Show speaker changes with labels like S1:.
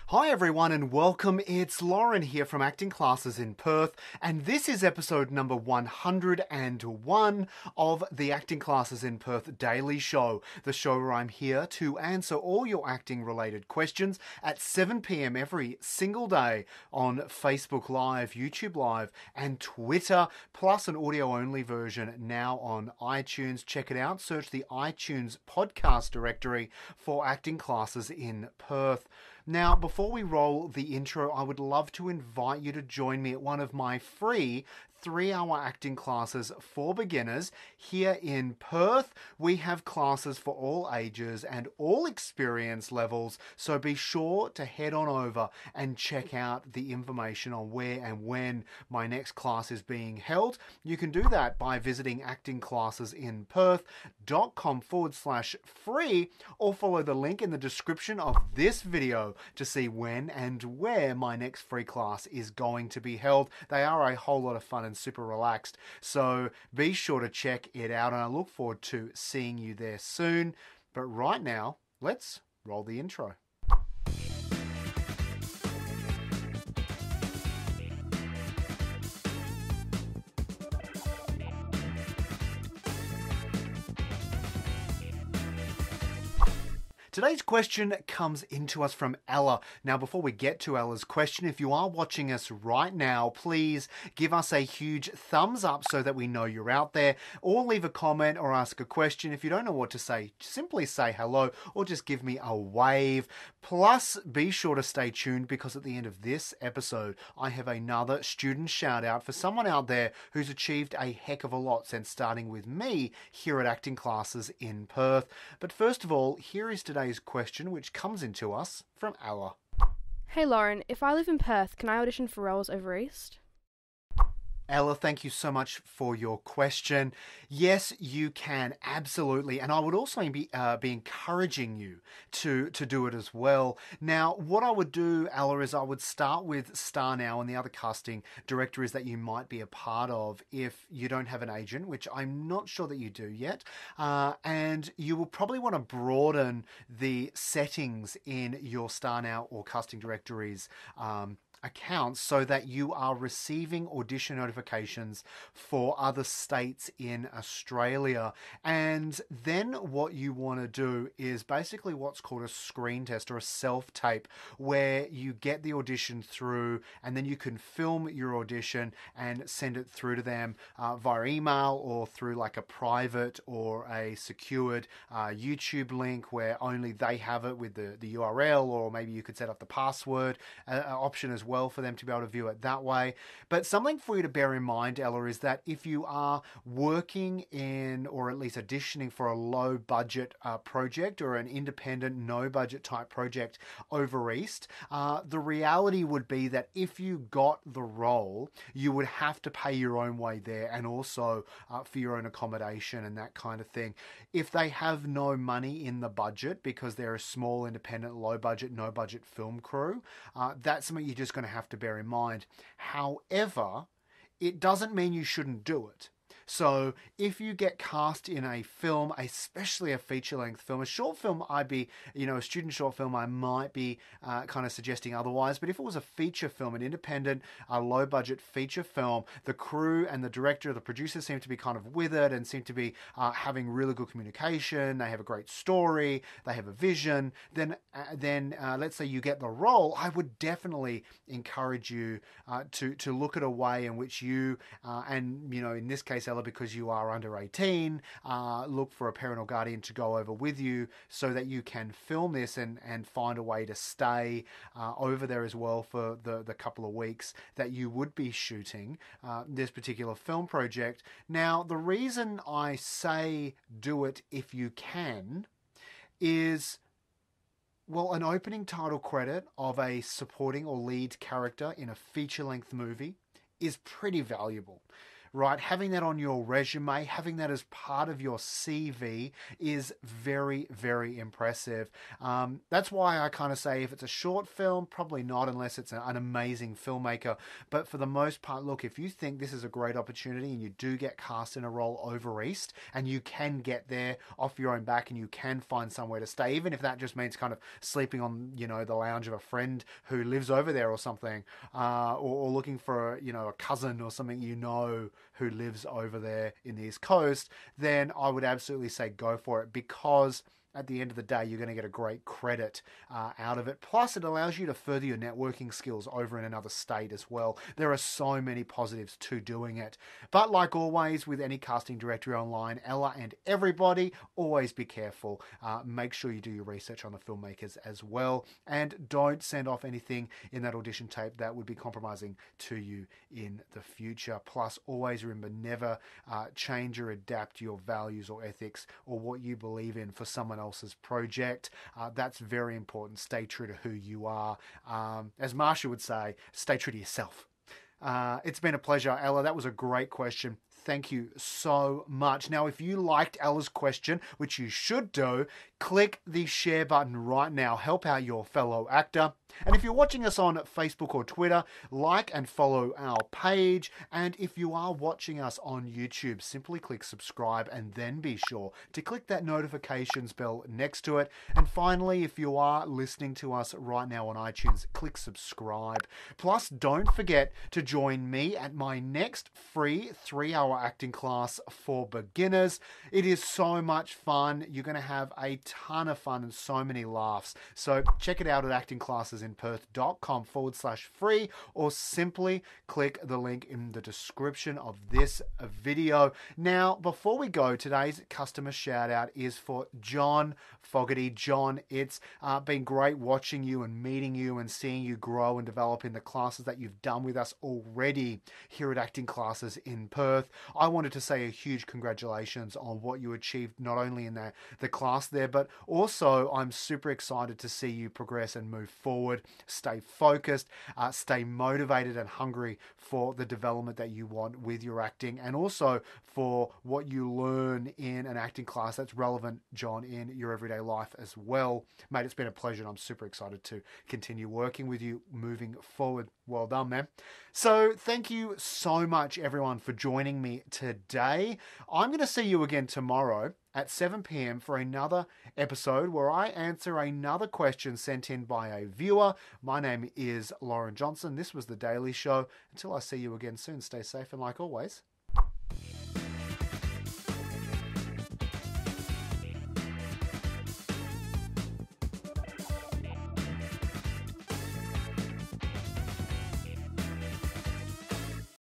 S1: Hi everyone and welcome. It's Lauren here from Acting Classes in Perth, and this is episode number 101 of the Acting Classes in Perth Daily Show, the show where I'm here to answer all your acting related questions at 7 p.m. every single day on Facebook Live, YouTube Live and Twitter, plus an audio only version now on iTunes. Check it out. Search the iTunes podcast directory for Acting Classes in Perth. Now, before we roll the intro, I would love to invite you to join me at one of my free 3-hour acting classes for beginners here in Perth. We have classes for all ages and all experience levels, so be sure to head on over and check out the information on where and when my next class is being held. You can do that by visiting actingclassesinperth.com/free or follow the link in the description of this video to see when and where my next free class is going to be held. They are a whole lot of fun and super relaxed, so be sure to check it out, and I look forward to seeing you there soon. But right now, let's roll the intro. Today's question comes into us from Ella. Now, before we get to Ella's question, if you are watching us right now, please give us a huge thumbs up so that we know you're out there, or leave a comment or ask a question. If you don't know what to say, simply say hello or just give me a wave. Plus, be sure to stay tuned because at the end of this episode, I have another student shout out for someone out there who's achieved a heck of a lot since starting with me here at Acting Classes in Perth. But first of all, here is today's question, which comes into us from Ella.
S2: Hey Lauren, if I live in Perth, can I audition for roles over East?
S1: Ella, thank you so much for your question. Yes, you can, absolutely. And I would also be encouraging you to do it as well. Now, what I would do, Ella, is I would start with Star Now and the other casting directories that you might be a part of if you don't have an agent, which I'm not sure that you do yet. And you will probably want to broaden the settings in your Star Now or casting directories accounts so that you are receiving audition notifications for other states in Australia. And then what you want to do is basically what's called a screen test or a self-tape, where you get the audition through and then you can film your audition and send it through to them via email or through like a private or a secured YouTube link where only they have it with the URL, or maybe you could set up the password option as well for them to be able to view it that way. But something for you to bear in mind, Ella, is that if you are working in or at least auditioning for a low budget project or an independent no budget type project over East, the reality would be that if you got the role, you would have to pay your own way there and also for your own accommodation and that kind of thing. If they have no money in the budget because they're a small independent low budget no budget film crew, that's something you're just going to have to bear in mind. However, it doesn't mean you shouldn't do it. So if you get cast in a film, especially a feature-length film, a short film, I'd be, a student short film, I might be kind of suggesting otherwise. But if it was a feature film, an independent, low-budget feature film, the crew and the director, the producer seem to be kind of with it and seem to be having really good communication. They have a great story. They have a vision. Then let's say you get the role. I would definitely encourage you to look at a way in which you and in this case, because you are under 18, look for a parent or guardian to go over with you so that you can film this and find a way to stay over there as well for the couple of weeks that you would be shooting this particular film project. Now, the reason I say do it if you can is, well, an opening title credit of a supporting or lead character in a feature-length movie is pretty valuable. right? Having that on your resume, having that as part of your CV is very, very impressive. That's why I kind of say if it's a short film, probably not unless it's an amazing filmmaker. But for the most part, look, if you think this is a great opportunity and you do get cast in a role over East and you can get there off your own back and you can find somewhere to stay, even if that just means kind of sleeping on, the lounge of a friend who lives over there or something, or looking for, a cousin or something, who lives over there in the East Coast, then I would absolutely say go for it, because at the end of the day, you're going to get a great credit out of it. Plus, it allows you to further your networking skills over in another state as well. There are so many positives to doing it. But like always, with any casting directory online, Ella and everybody, always be careful. Make sure you do your research on the filmmakers as well. And don't send off anything in that audition tape that would be compromising to you in the future. Plus, always remember, never change or adapt your values or ethics or what you believe in for someone else's project. That's very important. Stay true to who you are. As Marsha would say, stay true to yourself. It's been a pleasure, Ella. That was a great question. Thank you so much. Now, if you liked Ella's question, which you should do, click the share button right now. Help out your fellow actor. And if you're watching us on Facebook or Twitter, like and follow our page. And if you are watching us on YouTube, simply click subscribe and then be sure to click that notifications bell next to it. And finally, if you are listening to us right now on iTunes, click subscribe. Plus, don't forget to join me at my next free 3-hour acting class for beginners. It is so much fun. You're going to have a ton of fun and so many laughs. So check it out at actingclassesinperth.com/free, or simply click the link in the description of this video. Now, before we go, today's customer shout out is for John Fogarty. John, it's been great watching you and meeting you and seeing you grow and develop in the classes that you've done with us already here at Acting Classes in Perth. I wanted to say a huge congratulations on what you achieved, not only in the class there, but also I'm super excited to see you progress and move forward. Stay focused, stay motivated and hungry for the development that you want with your acting, and also for what you learn in an acting class that's relevant, John, in your everyday life as well. Mate, it's been a pleasure, and I'm super excited to continue working with you moving forward. Well done, man. So thank you so much, everyone, for joining me today. I'm going to see you again tomorrow at 7 p.m. for another episode where I answer another question sent in by a viewer. My name is Lauren Johnson. This was The Daily Show. Until I see you again soon, stay safe, and like always,